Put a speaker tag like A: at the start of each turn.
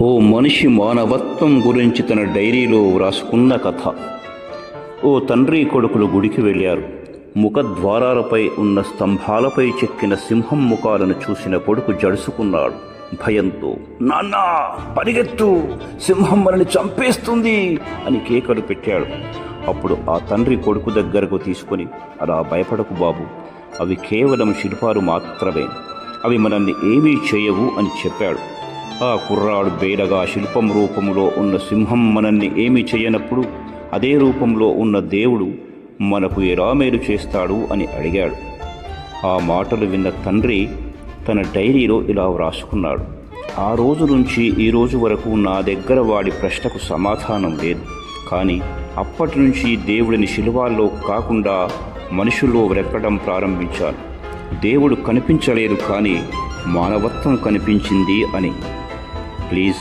A: ఓ మనిషి మానవత్వం గురించి తన డైరీలో వ్రాసుకున్న కథ. ఓ తండ్రి కొడుకులు గుడికి వెళ్ళారు. ముఖద్వారాలపై ఉన్న స్తంభాలపై చెక్కిన సింహం ముఖాలను చూసిన కొడుకు జడుసుకున్నాడు భయంతో. నాన్నా, పరిగెత్తు, సింహం మనల్ని చంపేస్తుంది అని కేకలు పెట్టాడు. అప్పుడు ఆ తండ్రి కొడుకు దగ్గరకు తీసుకొని, అలా భయపడకు బాబు, అవి కేవలం శిల్పాలు మాత్రమే, అవి మనల్ని ఏమీ చేయవు అని చెప్పాడు. ఆ కుర్రాడు బేడగా శిల్పం రూపంలో ఉన్న సింహం మనల్ని ఏమీ చేయనప్పుడు అదే రూపంలో ఉన్న దేవుడు మనకు ఎలా మేలు చేస్తాడు అని అడిగాడు. ఆ మాటలు విన్న తండ్రి తన డైరీలో ఇలా వ్రాసుకున్నాడు: ఆ రోజు నుంచి ఈ రోజు వరకు నా దగ్గర వాడి ప్రశ్నకు సమాధానం లేదు, కానీ అప్పటి నుంచి దేవుడిని శిలువాల్లో కాకుండా మనుషుల్లో వెతకడం ప్రారంభించాను. దేవుడు కనిపించలేదు, కానీ మానవత్వం కనిపించింది అని. ప్లీజ్